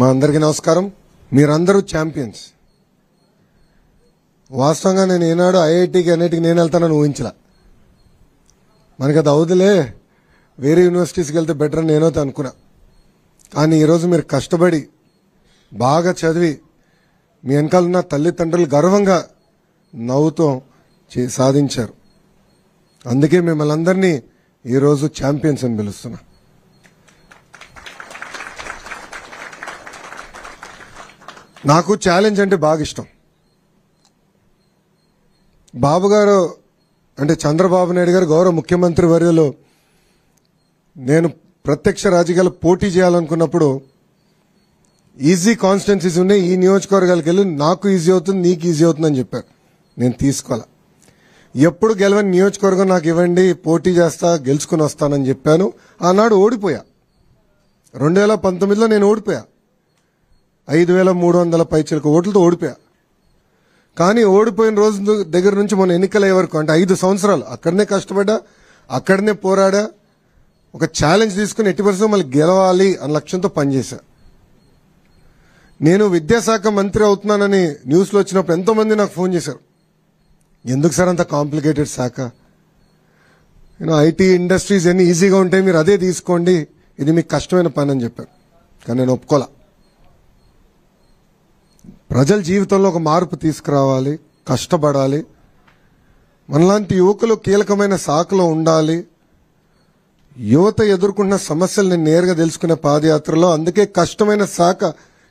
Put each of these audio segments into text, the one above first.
మా అందరికీ నమస్కారం. మీరందరూ ఛాంపియన్స్. వాస్తవంగా నేను ఏనాడు ఐఐటికి అన్నిటికి నేను వెళ్తానని ఊహించలా. మనకి అది అవుదులే, వేరే యూనివర్సిటీస్కి వెళ్తే బెటర్ అని నేనైతే అనుకున్నా. కానీ ఈరోజు మీరు కష్టపడి బాగా చదివి మీ వెనకాల ఉన్న తల్లిదండ్రులు గర్వంగా నవ్వుతూ సాధించారు. అందుకే మిమ్మల్ని అందరినీ ఈరోజు ఛాంపియన్స్ అని పిలుస్తున్నా. నాకు ఛాలెంజ్ అంటే బాగా ఇష్టం. బాబు గారు అంటే చంద్రబాబు నాయుడు గారు గౌరవ ముఖ్యమంత్రి వర్యులు నేను ప్రత్యక్ష రాజకీయాలు పోటీ చేయాలనుకున్నప్పుడు ఈజీ కాన్స్టిట్యున్సీస్ ఉన్నాయి, ఈ నియోజకవర్గాలకు వెళ్ళి నాకు ఈజీ అవుతుంది, నీకు ఈజీ అవుతుంది అని చెప్పారు. నేను తీసుకోవాలా. ఎప్పుడు గెలవని నియోజకవర్గం నాకు ఇవ్వండి, పోటీ చేస్తా, గెలుచుకుని వస్తానని చెప్పాను. ఆనాడు ఓడిపోయా. 2019లో నేను ఓడిపోయా. 5,300 పైచిలకు ఓట్లతో ఓడిపోయా. కానీ ఓడిపోయిన రోజు దగ్గర నుంచి మన ఎన్నికలయ్యే వరకు అంటే 5 సంవత్సరాలు అక్కడనే కష్టపడ్డా, అక్కడనే పోరాడా, ఒక ఛాలెంజ్ తీసుకుని ఎట్టి పరిస్థితుల్లో మళ్ళీ గెలవాలి అన్న లక్ష్యంతో పనిచేశా. నేను విద్యాశాఖ మంత్రి అవుతున్నానని న్యూస్లో వచ్చినప్పుడు ఎంతో మంది నాకు ఫోన్ చేశారు. ఎందుకు సార్ అంత కాంప్లికేటెడ్ శాఖ, ఐటీ ఇండస్ట్రీస్ ఎన్ని ఈజీగా ఉంటాయి, మీరు అదే తీసుకోండి, ఇది మీకు కష్టమైన పని అని చెప్పారు. కానీ నేను ఒప్పుకోలా. ప్రజల జీవితంలో ఒక మార్పు తీసుకురావాలి, కష్టపడాలి, మనలాంటి యువకులు కీలకమైన శాఖలో ఉండాలి, యువత ఎదుర్కొంటున్న సమస్యలు నేను నేరుగా తెలుసుకునే పాదయాత్రలో అందుకే కష్టమైన శాఖ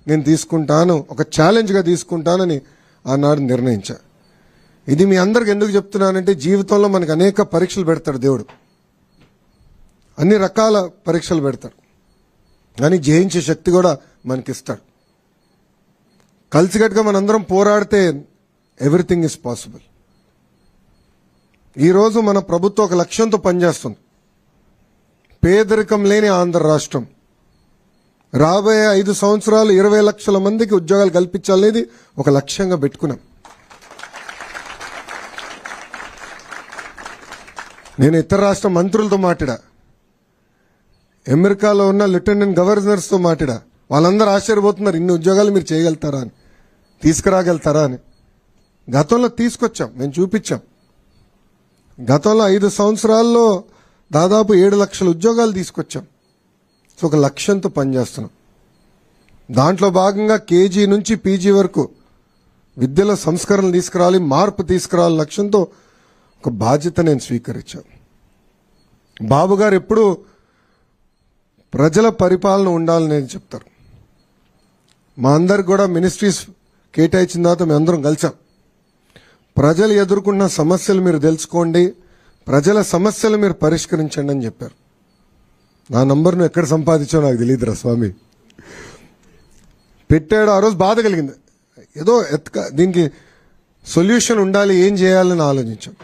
నేను తీసుకుంటాను, ఒక ఛాలెంజ్గా తీసుకుంటానని ఆనాడు నిర్ణయించా. ఇది మీ అందరికి ఎందుకు చెప్తున్నానంటే జీవితంలో మనకు అనేక పరీక్షలు పెడతాడు దేవుడు, అన్ని రకాల పరీక్షలు పెడతాడు, కానీ జయించే శక్తి కూడా మనకిస్తాడు. కలిసికట్టుగా మనందరం పోరాడితే ఎవ్రీథింగ్ ఇస్ పాసిబుల్. ఈరోజు మన ప్రభుత్వం ఒక లక్ష్యంతో పనిచేస్తుంది. పేదరికం లేని ఆంధ్ర రాష్ట్రం. రాబోయే 5 సంవత్సరాలు 20 లక్షల మందికి ఉద్యోగాలు కల్పించాలనేది ఒక లక్ష్యంగా పెట్టుకున్నాం. నేను ఇతర రాష్ట్ర మంత్రులతో మాట్లాడా, అమెరికాలో ఉన్న లెఫ్టినెంట్ గవర్నర్స్తో మాట్లాడా. వాళ్ళందరూ ఆశ్చర్యపోతున్నారు, ఇన్ని ఉద్యోగాలు మీరు చేయగలుగుతారా అని, తీసుకురాగలుగుతారా అని. గతంలో తీసుకొచ్చాం, మేము చూపించాం. గతంలో 5 సంవత్సరాల్లో దాదాపు 7 లక్షల ఉద్యోగాలు తీసుకొచ్చాం. సో ఒక లక్ష్యంతో పనిచేస్తున్నాం. దాంట్లో భాగంగా కేజీ నుంచి పీజీ వరకు విద్యలో సంస్కరణలు తీసుకురావాలి, మార్పు తీసుకురావాలి లక్ష్యంతో ఒక బాధ్యత నేను స్వీకరించాను. బాబు గారు ఎప్పుడూ ప్రజల పరిపాలన ఉండాలని చెప్తారు. మా అందరికి కూడా మినిస్ట్రీస్ కేటాయించిన తర్వాత మేము అందరం కలిసాం. ప్రజలు ఎదుర్కొన్న సమస్యలు మీరు తెలుసుకోండి, ప్రజల సమస్యలు మీరు పరిష్కరించండి అని చెప్పారు. నా నంబర్ను ఎక్కడ సంపాదించో నాకు తెలియదురా స్వామి. పెట్టాడు. ఆ రోజు బాధ కలిగింది. ఏదో దీనికి సొల్యూషన్ ఉండాలి, ఏం చేయాలని ఆలోచించాం.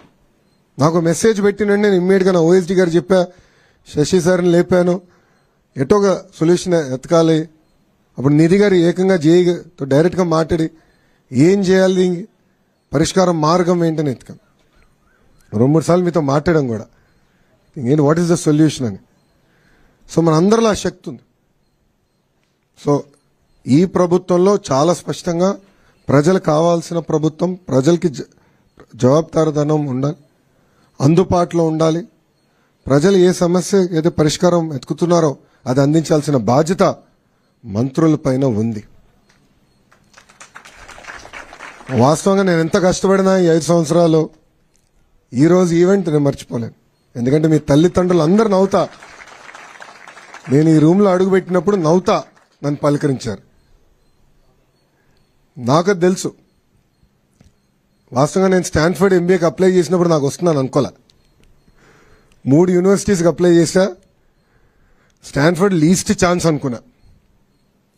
నాకు మెసేజ్ పెట్టినండి, నేను ఇమ్మీడియట్గా నా ఓఎస్డీ గారు చెప్పా, శశి సార్ని లేపాను, ఎటోగా సొల్యూషన్ ఎతకాలి. అప్పుడు నిధి గారు ఏకంగా జేఈతో డైరెక్ట్గా మాట్లాడి ఏం చేయాలి, పరిష్కారం మార్గం ఏంటని ఎత్తుకాం. 2-3 సార్లు మీతో మాట్లాడడం కూడా, ఏంటి వాట్ ఈస్ ద సొల్యూషన్ అని. సో మన అందరిలో ఆ శక్తి ఉంది. సో ఈ ప్రభుత్వంలో చాలా స్పష్టంగా ప్రజలకు కావాల్సిన ప్రభుత్వం, ప్రజలకి జవాబుదారీతనం ఉండాలి, అందుబాటులో ఉండాలి. ప్రజలు ఏ సమస్య ఏదో పరిష్కారం ఎత్తుకుతున్నారో అది అందించాల్సిన బాధ్యత మంత్రులపైన ఉంది. వాస్తవంగా నేను ఎంత కష్టపడినా ఈ 5 సంవత్సరాలు ఈరోజు ఈవెంట్ నేను మర్చిపోలేను. ఎందుకంటే మీ తల్లిదండ్రులు అందరు నవ్వుతా, నేను ఈ రూమ్లో అడుగుపెట్టినప్పుడు నవ్వుతా నన్ను పలకరించారు. నాకు తెలుసు. వాస్తవంగా నేను స్టాన్ఫర్డ్ ఎంబీఏకి అప్లై చేసినప్పుడు నాకు వస్తున్నాను అనుకోలే. 3 యూనివర్సిటీస్కి అప్లై చేశా. స్టాన్ఫర్డ్ లీస్ట్ ఛాన్స్ అనుకున్నా.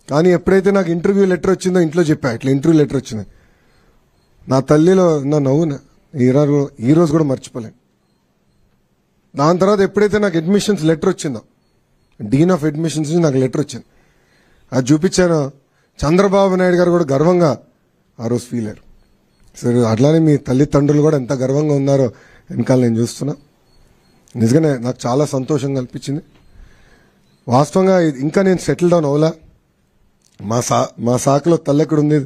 కానీ ఎప్పుడైతే నాకు ఇంటర్వ్యూ లెటర్ వచ్చిందో ఇంట్లో చెప్పా, ఇట్లా ఇంటర్వ్యూ లెటర్ వచ్చింది. నా తల్లిలో నా నవ్వున ఈ రోజు కూడా మర్చిపోలేను. దాని తర్వాత ఎప్పుడైతే నాకు అడ్మిషన్స్ లెటర్ వచ్చిందో, డీన్ ఆఫ్ అడ్మిషన్స్ నాకు లెటర్ వచ్చింది, అది చూపించాను. చంద్రబాబు నాయుడు గారు కూడా గర్వంగా ఆ రోజు ఫీల్ అయ్యారు. సరే అట్లానే మీ తల్లిదండ్రులు కూడా ఎంత గర్వంగా ఉన్నారో వెనకాల నేను చూస్తున్నా. నిజంగానే నాకు చాలా సంతోషంగా అనిపించింది. వాస్తవంగా ఇంకా నేను సెటిల్ డౌన్ అవ్వలా. మా శాఖలో తల్లెక్కడుంది,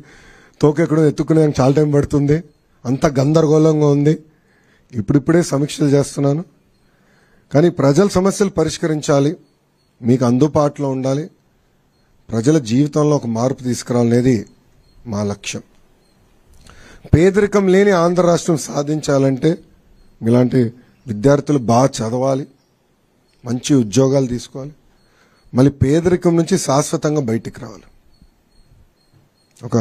తోకెక్కడుంది ఎత్తుకునేదానికి చాలా టైం పడుతుంది. అంత గందరగోళంగా ఉంది. ఇప్పుడిప్పుడే సమీక్షలు చేస్తున్నాను. కానీ ప్రజల సమస్యలు పరిష్కరించాలి, మీకు అందుబాటులో ఉండాలి, ప్రజల జీవితంలో ఒక మార్పు తీసుకురావాలనేది మా లక్ష్యం. పేదరికం లేని ఆంధ్ర రాష్ట్రం సాధించాలంటే మీలాంటి విద్యార్థులు బాగా చదవాలి, మంచి ఉద్యోగాలు తీసుకోవాలి, మళ్ళీ పేదరికం నుంచి శాశ్వతంగా బయటికి రావాలి. ఒక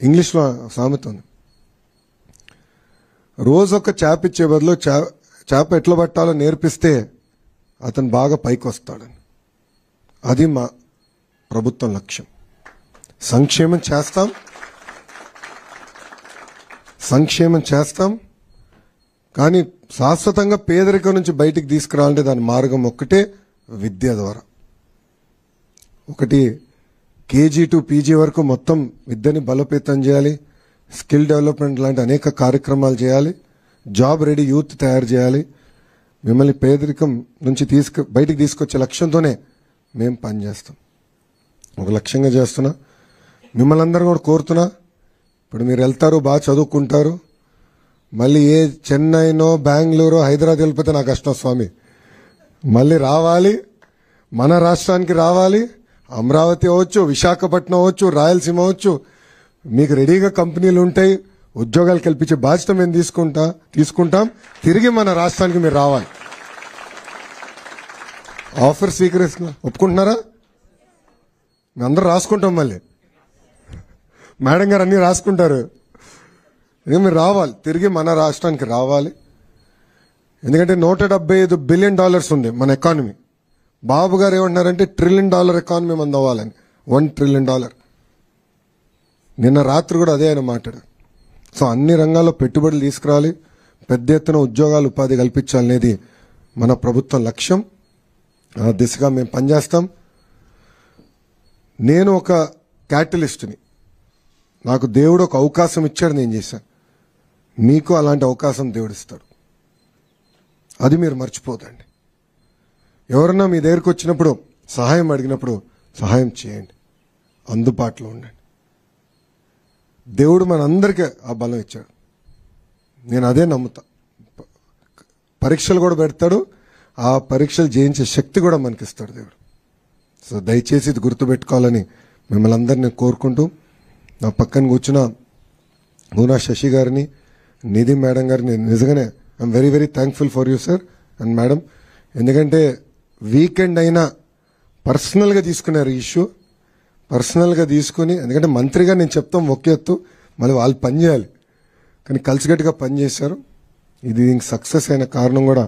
ఇంగ్లీష్లో సామెత ఉంది, రోజు ఒక చేప ఇచ్చే బదులు చేప ఎట్లా పట్టాలో నేర్పిస్తే అతను బాగా పైకి వస్తాడని. అది మా ప్రభుత్వం లక్ష్యం. సంక్షేమం చేస్తాం కానీ శాశ్వతంగా పేదరికం నుంచి బయటికి తీసుకురావాలంటే దాని మార్గం ఒక్కటే, విద్య ద్వారా. ఒకటి కేజీ టు పీజీ వరకు మొత్తం విద్యని బలోపేతం చేయాలి, స్కిల్ డెవలప్మెంట్ లాంటి అనేక కార్యక్రమాలు చేయాలి, జాబ్ రెడీ యూత్ తయారు చేయాలి. మిమ్మల్ని పేదరికం నుంచి బయటికి తీసుకొచ్చే లక్ష్యంతోనే మేము పనిచేస్తాం. ఒక లక్ష్యంగా చేస్తున్నా. మిమ్మల్ని అందరూ కూడా కోరుతున్నా, ఇప్పుడు మీరు వెళ్తారు, బాగా చదువుకుంటారు, మళ్ళీ ఏ చెన్నైనో బెంగళూరు హైదరాబాద్ వెళ్ళిపోతే నాకు కష్టం స్వామి. మళ్ళీ రావాలి, మన రాష్ట్రానికి రావాలి. అమరావతి అవ్వచ్చు, విశాఖపట్నం అవ్వచ్చు, రాయలసీమ అవ్వచ్చు, మీకు రెడీగా కంపెనీలు ఉంటాయి, ఉద్యోగాలు కల్పించే బాధ్యత మేము తీసుకుంటాం. తిరిగి మన రాష్ట్రానికి మీరు రావాలి. ఆఫర్ స్వీకరిస్తున్నా, ఒప్పుకుంటున్నారా? మేము అందరూ రాసుకుంటాం, మళ్ళీ మేడం గారు అన్ని రాసుకుంటారు. ఇక మీరు రావాలి, తిరిగి మన రాష్ట్రానికి రావాలి. ఎందుకంటే $175 బిలియన్ ఉంది మన ఎకానమీ. బాబు గారు ఏమంటున్నారంటే $1 ట్రిలియన్ ఎకానమీ మంది అవ్వాలని. $1 ట్రిలియన్. నిన్న రాత్రి కూడా అదే ఆయన మాట్లాడారు. సో అన్ని రంగాల్లో పెట్టుబడులు తీసుకురావాలి, పెద్ద ఎత్తున ఉద్యోగాలు ఉపాధి కల్పించాలనేది మన ప్రభుత్వం లక్ష్యం. ఆ దిశగా మేము పనిచేస్తాం. నేను ఒక క్యాటలిస్ట్ని, నాకు దేవుడు ఒక అవకాశం ఇచ్చాడు, నేను చేశాను. మీకు అలాంటి అవకాశం దేవుడు ఇస్తాడు, అది మీరు మర్చిపోదండి. ఎవరన్నా మీ దగ్గరకు వచ్చినప్పుడు సహాయం అడిగినప్పుడు సహాయం చేయండి, అందుబాటులో ఉండండి. దేవుడు మనందరికీ ఆ బలం ఇచ్చాడు, నేను అదే నమ్ముతా. పరీక్షలు కూడా పెడతాడు, ఆ పరీక్షలు జయించే శక్తి కూడా మనకిస్తాడు దేవుడు. సో దయచేసి ఇది గుర్తుపెట్టుకోవాలని మిమ్మల్ని అందరినీ కోరుకుంటూ, నా పక్కన కూర్చున్న మూనా శశి గారిని, నిధి మేడం గారిని నిజంగానే I'm very very thankful for you sir and madam. ఎందుకంటే వీకెండ్ అయినా పర్సనల్గా తీసుకున్నారు ఈ ఇష్యూ, పర్సనల్గా తీసుకుని, ఎందుకంటే మంత్రిగా నేను చెప్తాం ఒకే ఎత్తు, మళ్ళీ వాళ్ళు పని చేయాలి, కానీ కలిసికట్టుగా పనిచేశారు. ఇది సక్సెస్ అయిన కారణం కూడా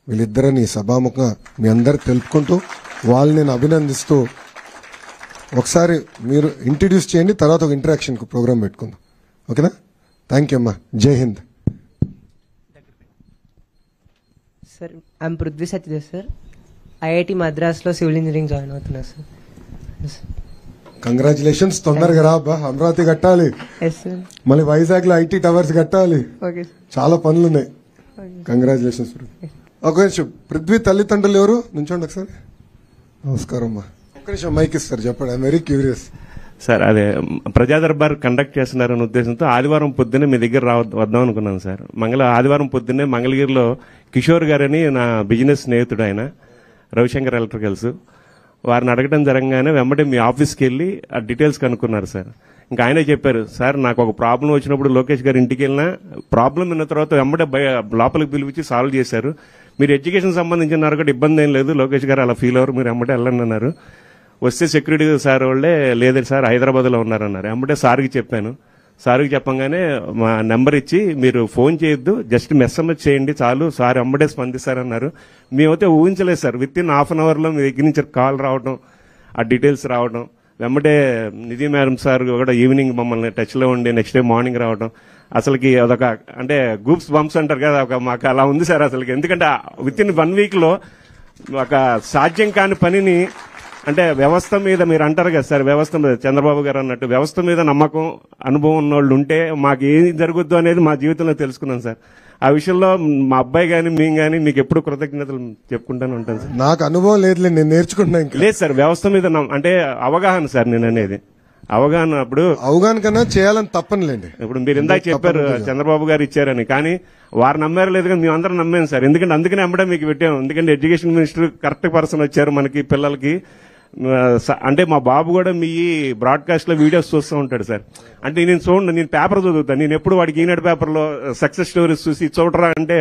వీళ్ళిద్దరని సభాముఖంగా మీ అందరికి తెలుపుకుంటూ, వాళ్ళు నేను అభినందిస్తూ, ఒకసారి మీరు ఇంట్రడ్యూస్ చేయండి, తర్వాత ఒక ఇంటరాక్షన్ ప్రోగ్రామ్ పెట్టుకుందాం. ఓకేనా? థ్యాంక్ యూ అమ్మా. జై హింద్. Sir I'm Prithvi Satyadev sir. IIT మద్రాస్లో సివిల్ ఇంజనీరింగ్ జాయిన్ అవుతున్నా సార్. కంగ్రాచులేషన్స్. తొందరగా రా అబ్బా, అమరావతి కట్టాలి, మళ్ళీ వైజాగ్ లో ఐటీ టవర్స్ కట్టాలి, చాలా పనులు ఉన్నాయి. కంగ్రాచులేషన్స్. ఒక నిమిషం, పృథ్వీ తల్లిదండ్రులు ఎవరు? నుంచోండి ఒకసారి. నమస్కారం అమ్మా. ఒక్క నిమిషం మైక్ ఇస్తారు, చెప్పండి. I'm very curious. సార్, అదే ప్రజా దర్బార్ కండక్ట్ చేస్తున్నారనే ఉద్దేశంతో ఆదివారం పొద్దున్నే మీ దగ్గర వద్దాం అనుకున్నాను సార్. ఆదివారం పొద్దున్నే మంగళగిరిలో కిషోర్ గారని నా బిజినెస్ స్నేహితుడు, ఆయన రవిశంకర్ ఎలక్ట్రికల్స్, వారిని అడగడం జరగగానే వెంబడి మీ ఆఫీస్కి వెళ్ళి ఆ డీటెయిల్స్ కనుక్కున్నారు సార్. ఇంకా ఆయనే చెప్పారు, సార్ నాకు ఒక ప్రాబ్లం వచ్చినప్పుడు లోకేష్ గారు ఇంటికి వెళ్ళినా ప్రాబ్లం విన్న తర్వాత వెంబడే లోపలికి పిలిపించి సాల్వ్ చేశారు. మీరు ఎడ్యుకేషన్ సంబంధించిన కూడా ఇబ్బంది ఏం లేదు, లోకేష్ గారు అలా ఫీల్ అవ్వరు, మీరు వెంబడే వెళ్ళండి అన్నారు. వస్తే సెక్యూరిటీ సార్ వాళ్ళే లేదు సార్ హైదరాబాద్లో ఉన్నారన్నారు. వెంబడే సార్కి చెప్పాను. సార్కి చెప్పంగానే మా నెంబర్ ఇచ్చి మీరు ఫోన్ చేయొద్దు, జస్ట్ మెసేజ్ చేయండి చాలు, సార్ వెంబడే స్పందిస్తారన్నారు. మేమైతే ఊహించలేదు sir, with in half an అవర్లో మీ దగ్గర నుంచి కాల్ రావడం, ఆ డీటెయిల్స్ రావడం, వెంబడే నిధి మేడం సార్ కూడా ఈవినింగ్ మమ్మల్ని టచ్లో ఉండి నెక్స్ట్ డే మార్నింగ్ రావడం, అసలుకి అదొక అంటే గూప్స్ బంప్స్ అంటారు కదా, మాకు అలా ఉంది సార్ అసలుకి. ఎందుకంటే విత్ ఇన్ 1 వీక్లో ఒక సాధ్యం కాని పనిని, అంటే వ్యవస్థ మీద మీరు అంటారు కదా సార్, వ్యవస్థ మీద చంద్రబాబు గారు అన్నట్టు వ్యవస్థ మీద నమ్మకం, అనుభవం ఉన్న వాళ్ళు ఉంటే మాకు ఏం జరుగుద్దు అనేది మా జీవితంలో తెలుసుకున్నాం సార్. ఆ విషయంలో మా అబ్బాయి కానీ మేము కానీ మీకు ఎప్పుడు కృతజ్ఞతలు చెప్పుకుంటానే ఉంటాను సార్. నాకు అనుభవం లేదులే, నేను నేర్చుకుంటున్నా ఇంకా. లేదు సార్, వ్యవస్థ మీద అంటే అవగాహన సార్, నేను అనేది అవగాహన. అప్పుడు అవగాహన కన్నా చేయాలని తప్పనిలేండి. ఇప్పుడు మీరు ఇందాక చెప్పారు చంద్రబాబు గారు ఇచ్చారని, కానీ వారు నమ్మారు లేదు కానీ మేము అందరం నమ్మాం సార్. ఎందుకంటే అందుకనే అమ్మడం మీకు పెట్టాము. ఎందుకంటే ఎడ్యుకేషన్ మినిస్టర్ కరెక్ట్ పర్సన్ వచ్చారు మనకి పిల్లలకి. అంటే మా బాబు కూడా మీ బ్రాడ్కాస్ట్ లో వీడియోస్ చూస్తూ ఉంటాడు సార్. అంటే నేను చూడండి, నేను పేపర్ చదువుతాను, నేను ఎప్పుడు వాడికి ఈనాడు పేపర్లో సక్సెస్ స్టోరీస్ చూసి చూడరా అంటే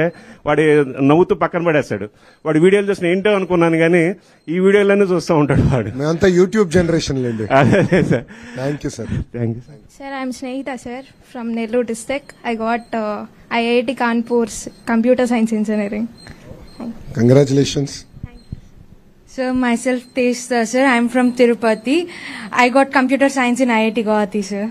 వాడి నవ్వుతూ పక్కన పడేస్తాడు. వాడి వీడియోలు చూసిన ఏంటో అనుకున్నాను, కానీ ఈ వీడియోలన్నీ చూస్తూ ఉంటాడు వాడు. మేమంతా యూట్యూబ్ జనరేషన్ లేండి. అదే sir. Thank you sir. Thank you Sir, I'm Snehita, sir, from Nellore district. I got IIT Kanpur's Computer Science Engineering. Congratulations. Sir, myself Tejta, sir. I'm from Tirupati. I got computer science in IIT Guwahati, sir.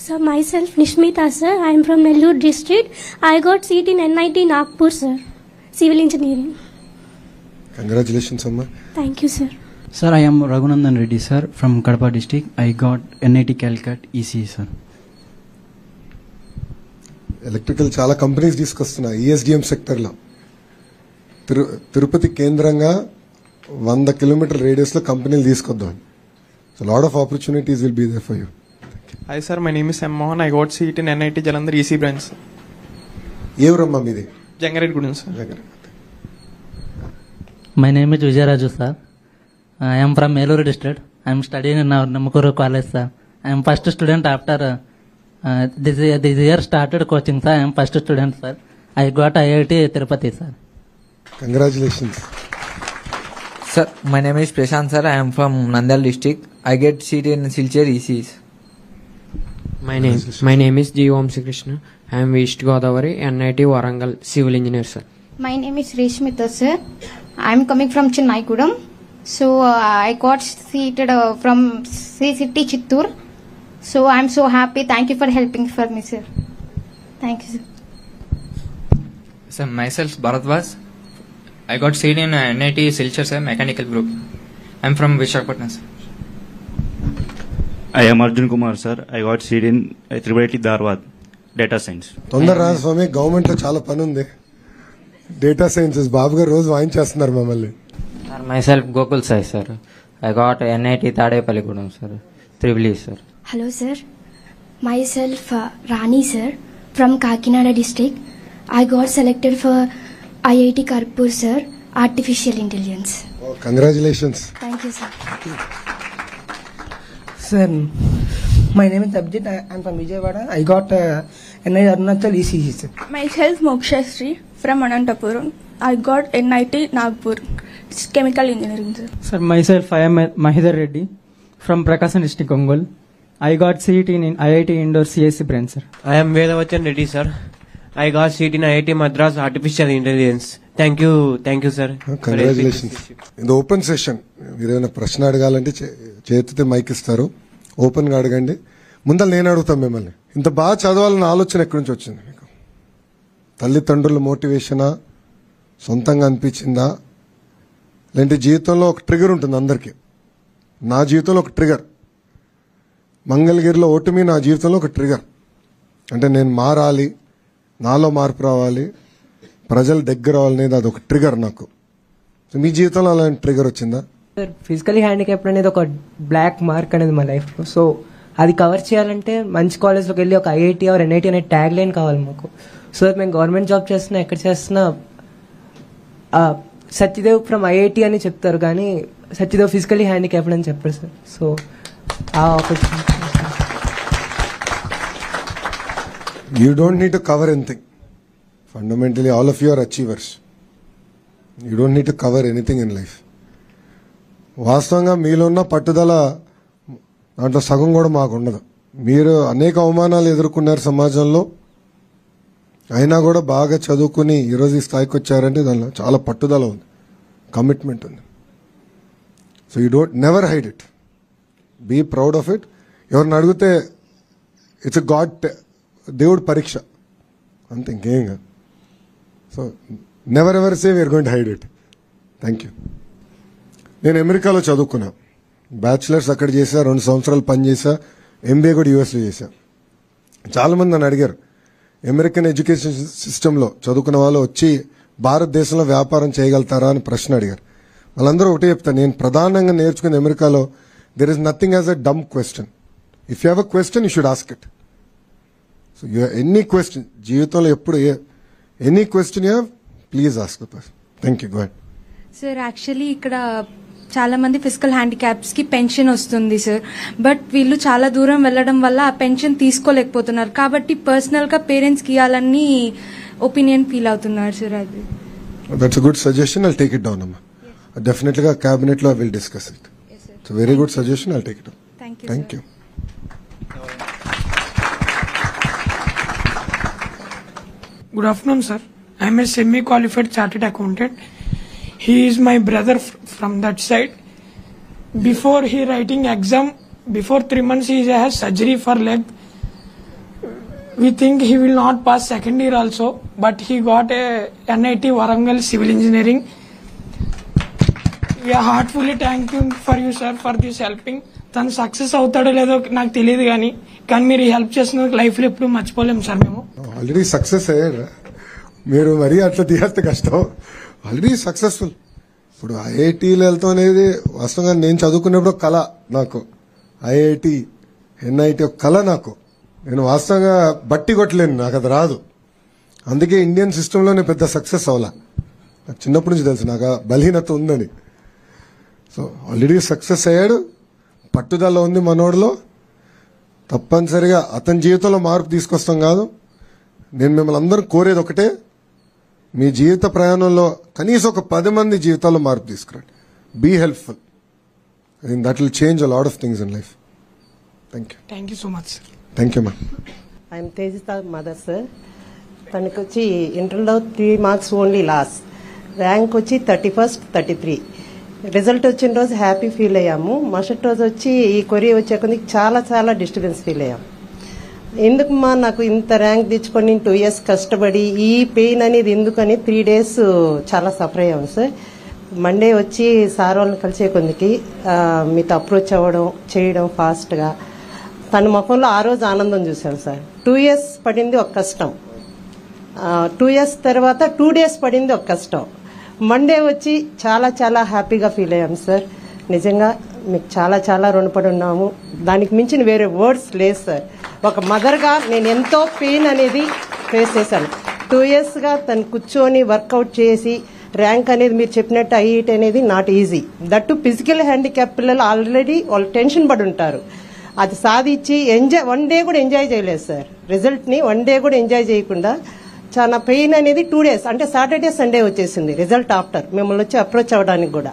Sir, myself Nishmita, sir. I'm from Nellore district. I got seat in NIT Nagpur, sir. Civil engineering. Congratulations అమ్మా. Thank you, sir. Sir, I am Raghunandan Reddy, sir, from Kadapa district. I got NIT Calicut ECE, sir. Electrical చాలా companies తీసుకొస్తున్నా ESDM సెక్టర్లో. తిరుపతి కేంద్రంగా 100 kilometre radius లో కంపెనీలు తీసుకొద్దాం. So lot of opportunities will be there for you. Hi sir, my name is M. Mohan. I got seat in NIT Jalandhar EC branch. ఎవరమ్మా మీది? Jangaredgudem, sir. My name is Vijay Raju, sir. I am from Nellore district. I am studying in Namakuru college, sir. I am first student after this year started coaching, sir. I am first student, sir. I got IIT Tirupati, sir. Congratulations. Sir, my name is Prashant, sir. I am from Nandal district. I get seat in Silchar ECs. My name is G. Vamsi Krishna. I am East Godavari, NIT Warangal, civil engineer, sir. My name is Reshmita, sir. I am coming from Chennai Kudam. So I got seated from Sri City Chittur. So I am so happy. Thank you for helping for me, sir. Thank you, sir. Sir, myself Bharatwaj. I got seat in NIT Silchar, sir, mechanical group. I am from Visakhapatnam, sir. I am Arjun Kumar, sir. I got seat in IIT Dharwad, data science. తొందర రా స్వామి, government లో చాలా పని ఉంది. Data sciences బాబు గారు రోజు వాయించేస్తున్నారు మమ్మల్ని. Sir, myself Gokul Sai, sir. I got NIT Tadepalligudem, sir. Tribli, sir. Hello, sir. Myself Rani, sir, from Kakinada district. I got selected for IIT Kanpur, sir, Artificial Intelligence. Oh, congratulations. Thank you, sir. Sir, my name is Abhijit. I am from Vijayawada. I got NIT Arunachal ECE, sir. Myself Moksha Sri from Anantapuram. I got NIT Nagpur. It's chemical engineering, sir. Sir, myself I am Mahidhar Reddy from Prakasam district, Ongole. I got seat in IIT Indore CSC branch, sir. I am Vedavachan Reddy, sir. I got seat in IIT Madras Artificial Intelligence. Thank you, sir. Congratulations. ఇది open session. మీరు ఏమైనా ప్రశ్న అడగాలంటే చేతితే mic ఇస్తారు, open గా అడగండి. ముందర నేను అడుగుతాను మిమ్మల్ని. ఇంత బాగా చదవాలన్న ఆలోచన ఎక్కడి నుంచి వచ్చింది మీకు? తల్లిదండ్రుల మోటివేషనా, సొంతంగా అనిపించిందా, లేదంటే జీవితంలో ఒక ట్రిగర్ ఉంటుంది అందరికీ? నా జీవితంలో ఒక ట్రిగర్, మంగళగిరిలో ఓటమి నా జీవితంలో ఒక ట్రిగర్. అంటే నేను మారాలి, నాలో మార్పు రావాలి, ప్రజల దగ్గర అవ్వాలనేది అది ఒక ట్రిగర్ నాకు. మీ జీవితంలో అలాంటి ట్రిగర్ వచ్చిందా? సార్, ఫిజికలీ హ్యాండిక్యాప్డ్ అనేది ఒక బ్లాక్ మార్క్ అనేది మా లైఫ్లో. సో అది కవర్ చేయాలంటే మంచి కాలేజ్లోకి వెళ్ళి ఒక ఐఐటి ఆర్ ఎన్ఐటి అనే ట్యాగ్ లైన్ కావాలి మాకు. సో మేము గవర్నమెంట్ జాబ్ చేస్తున్నా, ఎక్కడ చేస్తున్నా సత్యదేవ్ ఫ్రమ్ ఐఐటి అని చెప్తారు, కానీ సత్యదేవ్ ఫిజికలీ హ్యాండిక్యాప్డ్ అని చెప్పారు సార్. సో ఆ opportunity. You don't need to cover anything. Fundamentally, all of you are achievers. You don't need to cover anything in life. వాస్తవంగా మీలో ఉన్న పట్టుదల దాంట్లో సగం కూడా మాకు ఉండదు. మీరు అనేక అవమానాలు ఎదుర్కొన్నారు సమాజంలో, అయినా కూడా బాగా చదువుకుని ఈరోజు ఈ స్థాయికి వచ్చారంటే దానిలో చాలా పట్టుదల ఉంది, కమిట్మెంట్ ఉంది. So you don't never hide it, be proud of it. ఎవరిని అడిగితే ఇట్స్ గాడ్, దేవుడు పరీక్ష అంతే, ఇంకేం కాదు. So never ever say we're going to hide it. Thank you. నేను అమెరికాలో చదువుకున్నా, బ్యాచిలర్స్ అక్కడ చేశా, 2 సంవత్సరాలు పనిచేసా, ఎంబీఏ కూడా యూఎస్లో చేశా. చాలా మంది నన్ను అడిగారు, అమెరికన్ ఎడ్యుకేషన్ సిస్టంలో చదువుకున్న వాళ్ళు వచ్చి భారతదేశంలో వ్యాపారం చేయగలుగుతారా అని ప్రశ్న అడిగారు. వాళ్ళందరూ ఒకటే చెప్తాను, నేను ప్రధానంగా నేర్చుకున్న అమెరికాలో there is nothing as a dumb question. If you have a question you should ask it. So any question జీవితంలో ఎప్పుడు any question you have please ask the person. Thank you. Go ahead. Sir actually ఇక్కడ చాలా మంది physical handicaps కి pension వస్తుంది సార్. But వీళ్ళు చాలా దూరం వెళ్ళడం వల్ల ఆ పెన్షన్ తీసుకోలేకపోతున్నారు. కాబట్టి పర్సనల్ గా పేరెంట్స్ కి ఇవ్వాలని ఒపీనియన్ ఫీల్ అవుతున్నారు సార్. అది that's a good suggestion. I'll take it down అమ్మా. డెఫినెట్లీ గా క్యాబినెట్ లో will discuss it. It's very good suggestion. I'll take it down. Thank you. Good afternoon, sir. I am a semi-qualified chartered accountant. He is my brother from that side. Before he writing exam, before 3 months he has surgery for leg. We think he will not pass second year also, but he got a NIT Warangal Civil Engineering. We are heartfully thank you for you, sir, for this helping. తను success అవుతాడో లేదో నాకు తెలియదు, కానీ మీరు help చేసినందుకు life లో ఎప్పుడు మర్చిపోలేము సార్. మేము ఆల్రెడీ సక్సెస్ అయ్యారు, మీరు మరీ అట్లా తీయాస్తే కష్టం. Already successful. ఇప్పుడు ఐఐటీలు వెళ్తాం అనేది వాస్తవంగా నేను చదువుకునేప్పుడు ఒక కళ నాకు. ఐఐటి ఎన్ఐటి ఒక కళ నాకు. నేను వాస్తవంగా బట్టి కొట్టలేను, నాకు అది రాదు. అందుకే ఇండియన్ సిస్టంలోనే పెద్ద సక్సెస్ అవ్వాల. నాకు చిన్నప్పటి నుంచి తెలుసు నాకు బలహీనత ఉందని. సో ఆల్రెడీ సక్సెస్ అయ్యాడు, పట్టుదల ఉంది మనోడిలో. తప్పనిసరిగా అతని జీవితంలో మార్పు తీసుకొస్తాం కాదు. నేను మిమ్మల్ని అందరూ కోరేది ఒకటే, మీ జీవిత ప్రయాణంలో కనీసం ఒక 10 మంది జీవితాల్లో మార్పు తీసుకురండి. Be helpful. I think that will change a lot of things in life. Thank you. Thank you so much sir. Thank you ma'am. I'm Tejitha mother sir. తనకు వచ్చి ఇంటర్లో 3 మార్క్స్ ఓన్లీ లాస్. ర్యాంక్ వచ్చి 31st 33. రిజల్ట్ వచ్చిన రోజు happy feel అయ్యాము. మరుసటి రోజు వచ్చి ఈ కొరియా వచ్చే కొద్ది చాలా చాలా డిస్టర్బెన్స్ ఫీల్ అయ్యాము. ఎందుకమ్మా నాకు ఇంత ర్యాంక్ తెచ్చుకొని 2 years కష్టపడి ఈ పెయిన్ అనేది ఎందుకని 3 days చాలా సఫర్ అయ్యాము సార్. మండే వచ్చి సార్ వాళ్ళని కలిసే కొద్దికి మీతో అప్రోచ్ అవ్వడం చేయడం ఫాస్ట్గా తన ముఖంలో ఆ రోజు ఆనందం చూశాను సార్. 2 years పడింది ఒక కష్టం, 2 years తర్వాత 2 days పడింది ఒక కష్టం. మండే వచ్చి చాలా చాలా హ్యాపీగా ఫీల్ అయ్యాము సార్. నిజంగా మీకు చాలా చాలా రుణపడి ఉన్నాము. దానికి మించిన వేరే వర్డ్స్ లేదు సార్. ఒక మదర్గా నేను ఎంతో పెయిన్ అనేది ఫేస్ చేశాను. 2 yearsగా తను కూర్చొని వర్కౌట్ చేసి ర్యాంక్ అనేది మీరు చెప్పినట్టు ఐఐటి అనేది not easy. That physical handicap పిల్లలు ఆల్రెడీ వాళ్ళు టెన్షన్ పడి ఉంటారు. అది సాధించి ఎంజాయ్ 1 day కూడా ఎంజాయ్ చేయలేదు సార్. రిజల్ట్ని 1 day కూడా ఎంజాయ్ చేయకుండా చాలా పెయిన్ అనేది 2 days అంటే సాటర్డే సండే వచ్చేసింది రిజల్ట్ ఆఫ్టర్ మిమ్మల్ని వచ్చి అప్రోచ్ అవ్వడానికి కూడా.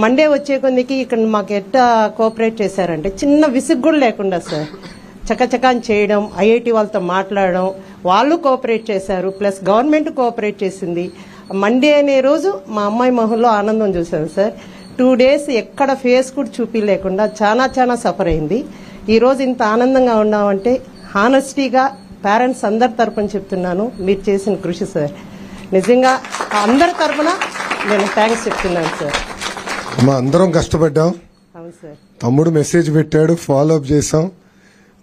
మండే వచ్చే కొద్దికి ఇక్కడ మాకు ఎట్టా కోఆపరేట్ చేశారంటే చిన్న విసుగు కూడా లేకుండా సార్ చకచకాన్ చేయడం, ఐఐటి వాళ్ళతో మాట్లాడడం, వాళ్ళు కోఆపరేట్ చేశారు. ప్లస్ గవర్నమెంట్ కోఆపరేట్ చేసింది. మండే అనే రోజు మా అమ్మాయి మొహంలో ఆనందం చూశాను సార్. 2 days ఎక్కడ ఫేస్ కూడా చూపించలేకుండా చాలా చాలా సఫర్ అయింది. ఈ రోజు ఇంత ఆనందంగా ఉన్నామంటే హానెస్టీగా పేరెంట్స్ అందరి తరపున చెప్తున్నాను, మీరు చేసిన కృషి సార్. నిజంగా అందరి తరపున నేను థ్యాంక్స్ చెప్తున్నాను సార్. మా అందరం కష్టపడ్డాం. అవును సార్. తమ్ముడు మెసేజ్ పెట్టాడు, ఫాలో అప్ చేసాం.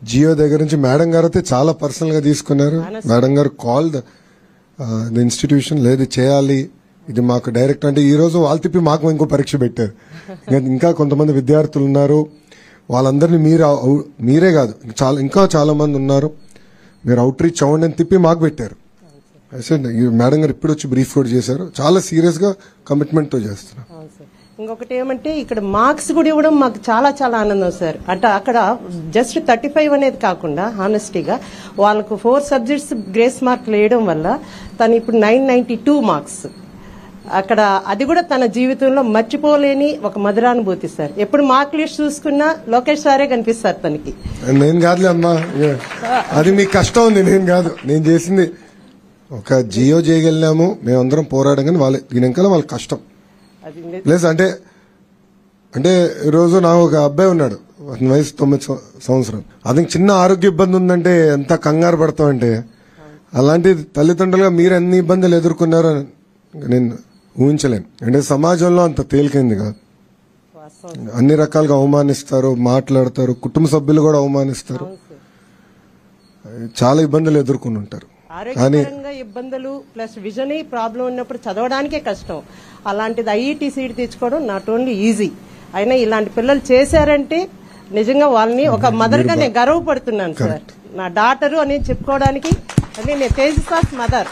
జియో దగ్గర నుంచి మేడం గారు అయితే చాలా పర్సనల్ గా తీసుకున్నారు. మేడం గారు కాల్ ద ఇన్స్టిట్యూషన్ లేదు చేయాలి ఇది మాకు డైరెక్ట్ అంటే ఈ రోజు వాళ్ళు తిప్పి మాకు ఇంకో పరీక్ష పెట్టారు. ఇంకా కొంతమంది విద్యార్థులు ఉన్నారు, వాళ్ళందరినీ మీరే కాదు ఇంకా చాలా మంది ఉన్నారు, మీరు అవుట్ రీచ్ అవ్వండి అని తిప్పి మాకు పెట్టారు. మేడం గారు ఇప్పుడు వచ్చి బ్రీఫ్ కూడా చేశారు. చాలా సీరియస్ గా కమిట్మెంట్ తో చేస్తున్నారు. ఇంకొకటి ఏమంటే ఇక్కడ మార్క్స్ కూడా ఇవ్వడం మాకు చాలా చాలా ఆనందం సార్. అంటే అక్కడ జస్ట్ 35 అనేది కాకుండా హానెస్టీగా వాళ్ళకు 4 subjects గ్రేస్ మార్కులు వేయడం వల్ల తను ఇప్పుడు 992 మార్క్స్. అక్కడ అది కూడా తన జీవితంలో మర్చిపోలేని ఒక మధురానుభూతి సార్. ఎప్పుడు మార్క్ లిస్ట్ చూసుకున్నా లోకేష్ సారే కనిపిస్తారు తనకి. నేను కాదులే అమ్మా, అది మీకు కష్టం ఉంది, నేను కాదు. నేను చేసింది ఒక జియో చేయగలిగాము, మేమందరం పోరాడం, కానీ వాళ్ళ దీని వెనకాల వాళ్ళ కష్టం ప్లస్ అంటే ఈరోజు నాకు ఒక అబ్బాయి ఉన్నాడు, అతని వయసు 9 సంవత్సరాలు. అతనికి చిన్న ఆరోగ్య ఇబ్బంది ఉందంటే ఎంత కంగారు పడతామంటే, అలాంటి తల్లిదండ్రులుగా మీరు ఎన్ని ఇబ్బందులు ఎదుర్కొన్నారో నేను ఊహించలేను. అంటే సమాజంలో అంత తేలికైంది కాదు. అన్ని రకాలుగా అవమానిస్తారు, మాట్లాడతారు, కుటుంబ సభ్యులు కూడా అవమానిస్తారు. చాలా ఇబ్బందులు ఎదుర్కొని ఉంటారు. కానీ ఆరోగ్యపరంగా ఇబ్బందులు ప్లస్ విజన్ ప్రాబ్లం ఉన్నప్పుడు చదవడానికే కష్టం. అలాంటిది ఐఈటీ సీట్ తెచ్చుకోవడం నాట్ ఓన్లీ ఈజీ, అయినా ఇలాంటి పిల్లలు చేశారంటే నిజంగా వాళ్ళని ఒక మదర్ గా నేను గర్వపడుతున్నాను సార్. నా డాటరు అని చెప్పుకోవడానికి అంటే నేను తేజస్వాస్ మదర్,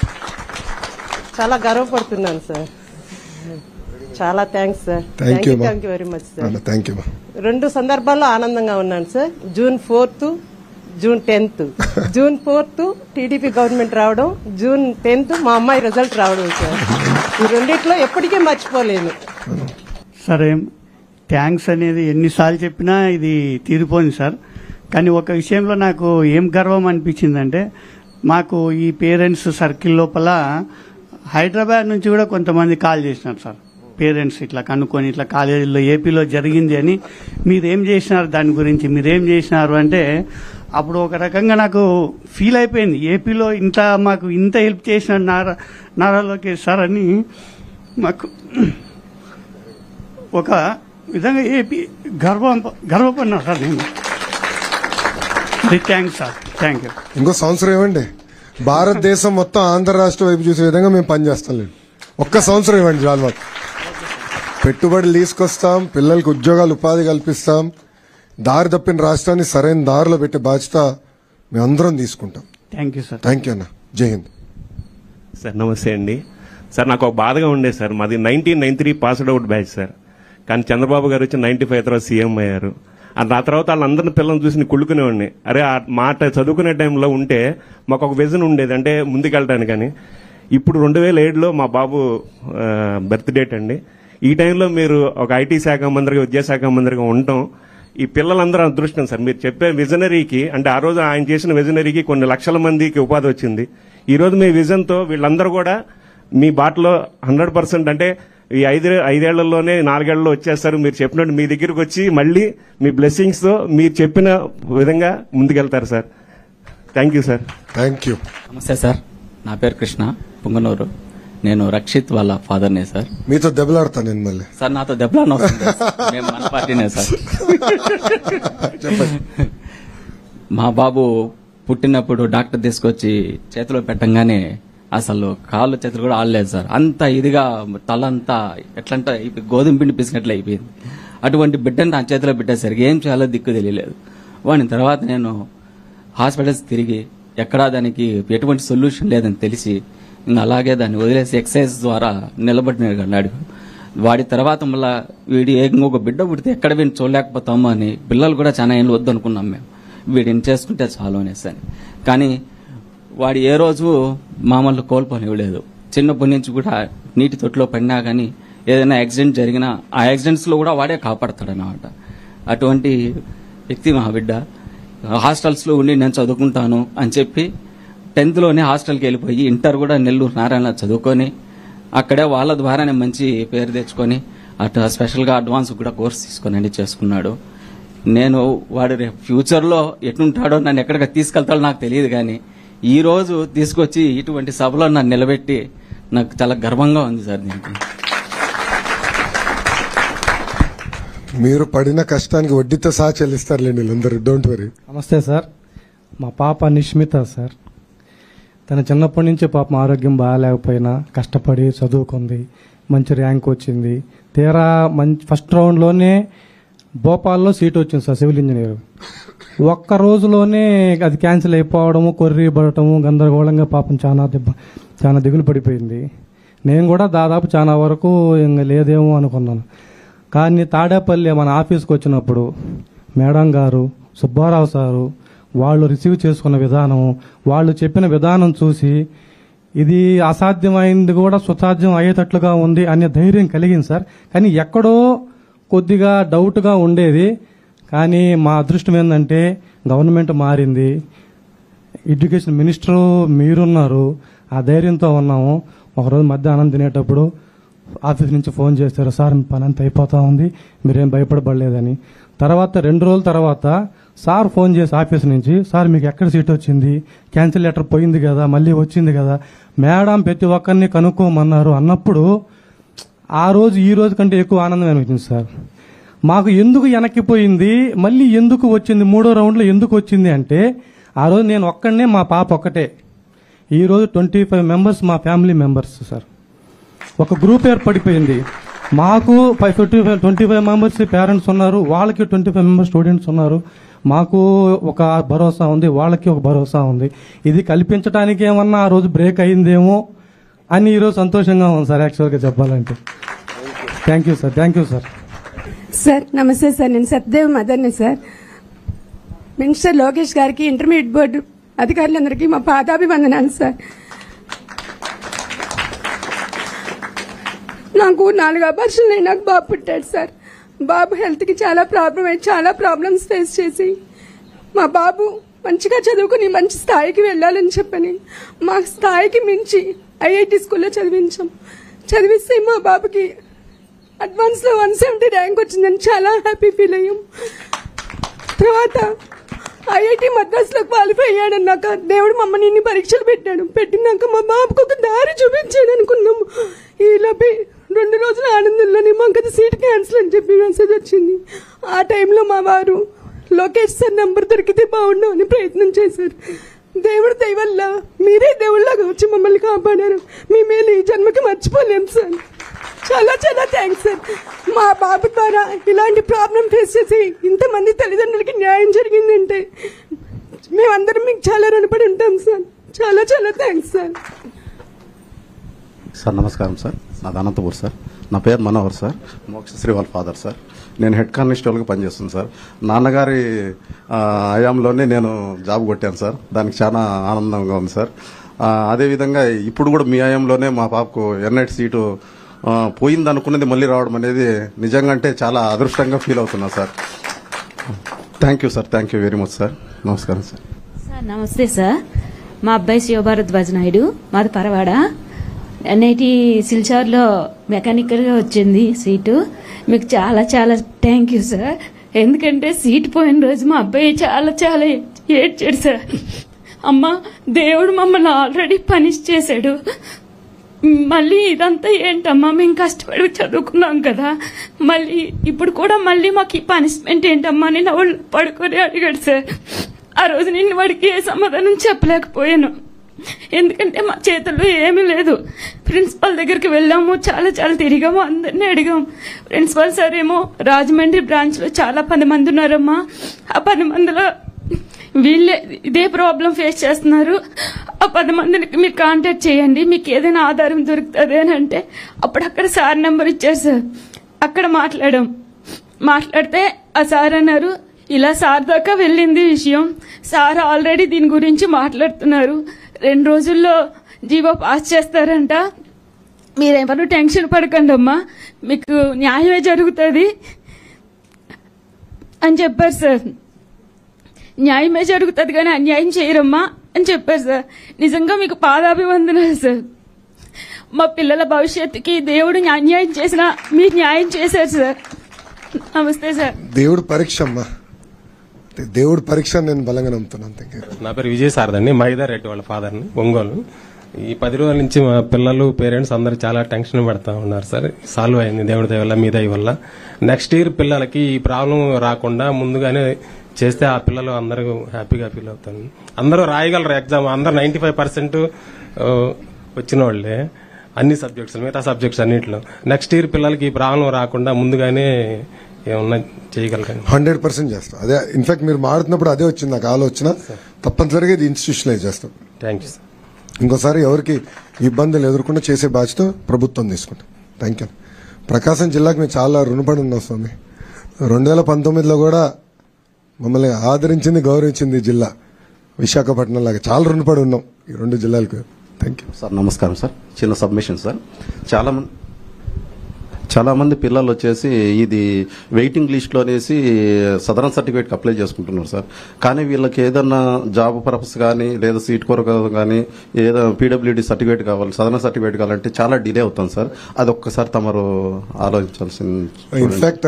చాలా గర్వపడుతున్నాను సార్. చాలా thanks sir. Thank you very much sir. Thank you. 2 సందర్భాల్లో ఆనందంగా ఉన్నాను sir. June 4th, June 10th. June 4th TDP government రావడం, June 10th మా అమ్మాయి రిజల్ట్ రావడం సార్. ఈ రెండిట్లో ఎప్పటికీ మర్చిపోలేను. సరే, థ్యాంక్స్ అనేది ఎన్నిసార్లు చెప్పినా ఇది తీరిపోయింది సార్. కానీ ఒక విషయంలో నాకు ఏం గర్వం అనిపించిందంటే, మాకు ఈ పేరెంట్స్ సర్కిల్ లోపల హైదరాబాద్ నుంచి కూడా కొంతమంది కాల్ చేసినారు సార్. పేరెంట్స్ ఇట్లా కనుక్కొని ఇట్లా కాలేజీలో ఏపీలో జరిగింది అని, మీరేం చేసినారు దాని గురించి, మీరేం చేసినారు అంటే అప్పుడు ఒక రకంగా నాకు ఫీల్ అయిపోయింది. ఏపీలో మాకు ఇంత హెల్ప్ చేసిన నారా లోకేష్ సార్ అని మాకు ఒక విధంగా ఏపీ గర్వపడినా సార్ నేను. Thanks sir. Thank you. ఇంకో సంవత్సరం ఇవ్వండి, భారతదేశం మొత్తం ఆంధ్ర రాష్ట్ర వైపు చూసే విధంగా మేము పనిచేస్తాం. లేదు, ఒక్క సంవత్సరం ఇవ్వండి చాలు. మాకు పెట్టుబడులు తీసుకొస్తాం, పిల్లలకు ఉద్యోగాలు ఉపాధి కల్పిస్తాం, దారి తప్పిన రాష్ట్రాన్ని సరైన దారిలో పెట్టే బాధ్యత మేమందరం తీసుకుంటాం. Thank you sir. Thank you అన్న. జై హింద్ సార్. నమస్తే అండి సార్. నాకు ఒక బాధగా ఉండే సార్, మాది 1993 పాస్డ్ అవుట్ బ్యాచ్ సార్. కానీ చంద్రబాబు గారు వచ్చి 95 తర్వాత సీఎం అయ్యారు. ఆ తర్వాత వాళ్ళందరిని పిల్లల్ని చూసి కుళ్ళుకునేవాడిని. అరే ఆ మాట చదువుకునే టైంలో ఉంటే మాకు ఒక విజన్ ఉండేది, అంటే ముందుకెళ్ళడానికి. కానీ ఇప్పుడు 2007లో మా బాబు బర్త్ డేట్ అండి. ఈ టైంలో మీరు ఒక ఐటీ శాఖ మంత్రిగా, విద్యాశాఖ మంత్రిగా ఉండటం ఈ పిల్లలందరూ అదృష్టం సార్. మీరు చెప్పే విజనరీకి, అంటే ఆ రోజు ఆయన చేసిన విజనరీకి కొన్ని లక్షల మందికి ఉపాధి వచ్చింది. ఈ రోజు మీ విజన్తో వీళ్ళందరూ కూడా మీ బాటలో 100%, అంటే ఈ 5 ఏళ్లలోనే 4 ఏళ్లలో వచ్చేస్తారు. మీరు చెప్పినట్టు మీ దగ్గరికి వచ్చి మళ్ళీ మీ బ్లెస్సింగ్స్ తో మీరు చెప్పిన విధంగా ముందుకెళ్తారు sir. Thank you sir. Thank you. నమస్తే సార్. నా పేరు కృష్ణ, పుంగనూరు. నేను రక్షిత్ వాళ్ళ ఫాదర్నే సార్. మీతో దెబ్బలాడతాను నేను మళ్ళీ సార్. నాతో దెబ్బలాడను వస్తుంది. మేము మన పార్టీనే సార్. మా బాబు పుట్టినప్పుడు డాక్టర్ తీసుకొచ్చి చేతిలో పెట్టంగానే అసలు కాళ్ళు చేతులు కూడా ఆడలేదు సార్. అంత ఇదిగా తలంతా ఎట్లంటే గోధుమ పిండి పిసినట్లు అయిపోయింది. అటువంటి బిడ్డను నా చేతిలో పెట్టేసరికి ఏం చేయాలో దిక్కు తెలియలేదు. వాడిని తర్వాత నేను హాస్పిటల్స్ తిరిగి ఎక్కడా దానికి ఎటువంటి సొల్యూషన్ లేదని తెలిసి ఇంకా అలాగే దాన్ని వదిలేసి ఎక్సర్సైజ్ ద్వారా నిలబడినాడు. వాడి తర్వాత మళ్ళీ వీడి ఇంకొక బిడ్డ పుడితే ఎక్కడ వీడిని చూడలేకపోతాము అని పిల్లలు కూడా చాలా ఏళ్ళు వద్దు అనుకున్నాం మేము. వీడిని చేసుకుంటే చాలు అనేసి అని. కానీ వాడు ఏ రోజు మామూలు కోల్పోనివ్వలేదు. చిన్నప్పటి నుంచి కూడా నీటి తొట్టులో పడినా కానీ ఏదైనా యాక్సిడెంట్ జరిగినా ఆ యాక్సిడెంట్స్ లో కూడా వాడే కాపాడతాడు అన్నమాట. అటువంటి వ్యక్తి మా బిడ్డ. హాస్టల్స్ లో ఉండి నేను చదువుకుంటాను అని చెప్పి 10th లోనే హాస్టల్కి వెళ్ళిపోయి ఇంటర్ కూడా నెల్లూరు నారాయణ చదువుకొని అక్కడే వాళ్ళ ద్వారానే మంచి పేరు తెచ్చుకొని అటు స్పెషల్గా అడ్వాన్స్ కూడా కోర్స్ తీసుకొని అన్ని చేసుకున్నాడు. నేను వాడు రేపు ఫ్యూచర్లో ఎటుంటాడో నన్ను ఎక్కడికి తీసుకెళ్తాడో నాకు తెలియదు. కానీ ఈ రోజు తీసుకొచ్చి ఇటువంటి సభలో నన్ను నిలబెట్టి నాకు చాలా గర్వంగా ఉంది సార్. దీనికి మీరు పడిన కష్టానికి వడ్డీతో సహా చెల్లిస్తారులేండి వీళ్ళందరూ. Don't worry. నమస్తే సార్. మా పాప నిష్మిత సార్. తన చిన్నప్పటి నుంచి పాపం ఆరోగ్యం బాగాలేకపోయినా కష్టపడి చదువుకుంది, మంచి ర్యాంక్ వచ్చింది. తీరా ఫస్ట్ రౌండ్లోనే భోపాల్లో సీట్ వచ్చింది సార్, సివిల్ ఇంజనీర్. ఒక్క రోజులోనే అది క్యాన్సిల్ అయిపోవడము, కొర్రీ పడటము, గందరగోళంగా పాపం చాలా దిగులు పడిపోయింది. నేను కూడా దాదాపు చాలా వరకు ఇంకా లేదేమో అనుకున్నాను. కానీ తాడేపల్లి మన ఆఫీస్కి వచ్చినప్పుడు మేడం గారు, సుబ్బారావు సారు వాళ్ళు రిసీవ్ చేసుకున్న విధానం, వాళ్ళు చెప్పిన విధానం చూసి ఇది అసాధ్యమైంది కూడా సుసాధ్యం అయ్యేటట్లుగా ఉంది అనే ధైర్యం కలిగింది సార్. కానీ ఎక్కడో కొద్దిగా డౌట్గా ఉండేది. కానీ మా అదృష్టం ఏంటంటే గవర్నమెంట్ మారింది, ఎడ్యుకేషన్ మినిస్టరు మీరున్నారు, ఆ ధైర్యంతో ఉన్నాము. ఒకరోజు మధ్యాహ్నం తినేటప్పుడు ఆఫీస్ నుంచి ఫోన్ చేస్తారు, సార్ మీ పని అంతా అయిపోతా ఉంది, మీరేం భయపడబడలేదని. తర్వాత 2 రోజుల తర్వాత సార్ ఫోన్ చేసి ఆఫీస్ నుంచి, సార్ మీకు ఎక్కడ సీట్ వచ్చింది, క్యాన్సిల్ లెటర్ పోయింది కదా, మళ్ళీ వచ్చింది కదా, మేడం ప్రతి ఒక్కరిని కనుక్కోమన్నారు అన్నప్పుడు ఆ రోజు ఈ రోజు కంటే ఎక్కువ ఆనందం అనిపించింది సార్. మాకు ఎందుకు వెనక్కిపోయింది, మళ్ళీ ఎందుకు వచ్చింది, 3వ రౌండ్లో ఎందుకు వచ్చింది అంటే ఆ రోజు నేను ఒక్కడనే, మా పాప ఒక్కటే. ఈరోజు 25 మెంబర్స్ మా ఫ్యామిలీ మెంబర్స్ సార్. ఒక గ్రూప్ ఏర్పడిపోయింది. మాకు 25 మెంబర్స్ పేరెంట్స్ ఉన్నారు, వాళ్ళకి 25 మెంబర్స్ స్టూడెంట్స్ ఉన్నారు. మాకు ఒక భరోసా ఉంది, వాళ్ళకి ఒక భరోసా ఉంది. ఇది కల్పించడానికి ఏమన్నా ఆ రోజు బ్రేక్ అయిందేమో అని ఈరోజు సంతోషంగా ఉంది సార్. యాక్చువల్గా చెప్పాలంటే thank you sir. Thank you sir. Sir నమస్తే సార్, నేను సత్యదేవ్ మదర్ని సార్. మినిస్టర్ లోకేష్ గారికి, ఇంటర్మీడియట్ బోర్డు అధికారులందరికీ మా పాదాభివందనాలు సార్. నాకు 4 అబార్షన్లు నాకు బాబు పుట్టాడు సార్. బాబు హెల్త్కి చాలా ప్రాబ్లమ్స్ ఫేస్ చేసి మా బాబు మంచిగా చదువుకుని మంచి స్థాయికి వెళ్ళాలని చెప్పని మా స్థాయికి మించి ఐఐటి స్కూల్లో చదివిస్తే మా బాబుకి అడ్వాన్స్లో 170 ర్యాంక్ వచ్చిందని చాలా హ్యాపీ ఫీల్ అయ్యాం. తర్వాత ఐఐటి మద్రాసులో క్వాలిఫై అయ్యాడన్నాక దేవుడు మమ్మల్ని ఇన్ని పరీక్షలు పెట్టినాక మా బాబుకు ఒక దారి చూపించాడు అనుకున్నాము. ఈలోపే 2 రోజుల ఆనందంలోనే మాకు అది సీట్ క్యాన్సిల్ అని చెప్పి మెసేజ్ వచ్చింది. ఆ టైంలో మా వారు లోకేష్ సార్ నంబర్ దొరికితే బాగుండు అని ప్రయత్నం చేశారు. దేవుడు దయ వల్ల మీరే దేవుళ్ళగా వచ్చి మమ్మల్ని కాపాడారు. మీ మేలు ఈ జన్మకి మర్చిపోలేం సార్. చాలా థ్యాంక్స్ సార్. మా బాబు ద్వారా ఇలాంటి ప్రాబ్లం ఫేస్ చేసి ఇంతమంది తల్లిదండ్రులకి న్యాయం జరిగిందంటే మేమందరం మీకు చాలా రుణపడి ఉంటాం సార్. చాలా థ్యాంక్స్ సార్. సార్ నమస్కారం సార్. నాది అనంతపూర్ సార్. నా పేరు మనోహర్ సార్. మోక్షశ్రీ వాళ్ళ ఫాదర్ సార్. నేను హెడ్ కానిస్టేబుల్గా పనిచేస్తున్నాను సార్. నాన్నగారి హయాంలోనే నేను జాబ్ కొట్టాను సార్. దానికి చాలా ఆనందంగా ఉంది సార్. అదేవిధంగా ఇప్పుడు కూడా మీ హయాంలోనే మా పాపకు ఎన్ఐటి సీటు పోయింది అనుకున్నది మళ్ళీ రావడం అనేది నిజంగా అంటే చాలా అదృష్టంగా ఫీల్ అవుతున్నా sir. Thank you sir. Thank you very much sir. నమస్కారం సార్. సార్ నమస్తే సార్. మా అబ్బాయి శివభారద్వాజ్ నాయుడు, మాది పరవాడ. ఎన్ఐటి సిల్చార్లో మెకానికల్గా వచ్చింది సీటు. మీకు చాలా థ్యాంక్ యూ సార్. ఎందుకంటే సీట్ పోయిన రోజు మా అబ్బాయి చాలా ఏడ్చాడు సార్. అమ్మ దేవుడు మమ్మల్ని ఆల్రెడీ పనిష్ చేశాడు, మళ్ళీ ఇదంతా ఏంటమ్మా, మేము కష్టపడి చదువుకున్నాం కదా, మళ్ళీ ఇప్పుడు కూడా మళ్ళీ మాకు ఈ పనిష్మెంట్ ఏంటమ్మా అని నా వాళ్ళు పడుకొని అడిగాడు సార్. ఆ రోజు నేను వాడికి ఏ సమాధానం చెప్పలేకపోయాను. ఎందుకంటే మా చేతుల్లో ఏమీ లేదు. ప్రిన్సిపల్ దగ్గరికి వెళ్ళాము, చాలా తిరిగాము, అందరినీ అడిగాము. ప్రిన్సిపల్ సార్ ఏమో రాజమండ్రి బ్రాంచ్ లో చాలా 10 మంది ఉన్నారమ్మా, ఆ 10 మందిలో వీళ్ళే ఇదే ప్రాబ్లం ఫేస్ చేస్తున్నారు, ఆ 10 మందిని మీరు కాంటాక్ట్ చేయండి, మీకు ఏదైనా ఆధారం దొరుకుతుంది అని అంటే అప్పుడు అక్కడ సార్ నెంబర్ ఇచ్చారు సార్. అక్కడ మాట్లాడితే ఆ సార్ అన్నారు, ఇలా సార్ దాకా వెళ్ళింది విషయం, సార్ ఆల్రెడీ దీని గురించి మాట్లాడుతున్నారు, 2 రోజుల్లో జీవో పాస్ చేస్తారంట, మీరెవరు టెన్షన్ పడకండి అమ్మా, మీకు న్యాయమే జరుగుతుంది అని చెప్పారు సార్. న్యాయమే జరుగుతుంది కానీ అన్యాయం చేయరమ్మా అని చెప్పారు సార్. నిజంగా మీకు పాదాభివందనాలు సార్. మా పిల్లల భవిష్యత్తుకి దేవుడు అన్యాయం చేసినా మీరు న్యాయం చేశారు సార్. నమస్తే సార్. దేవుడు పరీక్ష అమ్మా, దేవుడు పరీక్ష నేను బలంగా నమ్ముతున్నాను. నా పేరు విజయ్ సారథి, మైదార్ రెడ్డి వాళ్ళ ఫాదర్ని, ఒంగోలు. ఈ 10 రోజుల నుంచి మా పిల్లలు పేరెంట్స్ అందరూ చాలా టెన్షన్ పడతా ఉన్నారు సార్. సాల్వ్ అయింది దేవుడి దయ వల్ల, మీ దయ వల్ల. నెక్స్ట్ ఇయర్ పిల్లలకి ఈ ప్రాబ్లం రాకుండా ముందుగానే చేస్తే ఆ పిల్లలు అందరూ హ్యాపీగా ఫీల్ అవుతారు. అందరూ రాయగలరు ఎగ్జామ్, అందరూ 95% వచ్చిన వాళ్ళే అన్ని సబ్జెక్ట్స్, మిగతా సబ్జెక్ట్స్ అన్నింటిలో. నెక్స్ట్ ఇయర్ పిల్లలకి ఈ ప్రాబ్లం రాకుండా ముందుగానే ఏమన్నా చేయగలరండి? 100% చేస్తాం. అదే ఇన్ఫాక్ట్ మీరు మాడుతున్నప్పుడు అదే వచ్చింది నాకు ఆలోచన. తప్పనిసరిగా ఇది ఇన్స్టిట్యూషనలైజ్ చేస్తాం. Thank you sir. ఇంకోసారి ఎవరికి ఇబ్బందులు ఎదుర్కొంటే చేసే బాధ్యత ప్రభుత్వం తీసుకుంటాం. Thank you. ప్రకాశం జిల్లాకు మేము చాలా రుణపడి ఉన్నాం స్వామి. 2019లో కూడా మమ్మల్ని ఆదరించింది, గౌరవించింది జిల్లా విశాఖపట్నం లాగా. చాలా రుణపడి ఉన్నాం ఈ 2 జిల్లాలకు. Thank you sir. నమస్కారం సార్. చిన్న సబ్మిషన్ సార్. చాలా మంది పిల్లలు వచ్చేసి ఇది వెయిటింగ్ లిస్ట్ లో అనేసి సదరన్ సర్టిఫికేట్ అప్లై చేసుకుంటున్నారు సార్. కానీ వీళ్ళకి ఏదన్నా జాబ్ పర్పస్ కానీ లేదా సీట్ కొరకు కానీ ఏదో పీడబ్ల్యూడీ సర్టిఫికేట్ కావాలి, సదరన్ సర్టిఫికేట్ కావాలంటే చాలా డిలే అవుతుంది సార్. అది ఒక్కసారి తమరు ఆలోచించాల్సింది. ఇన్ఫాక్ట్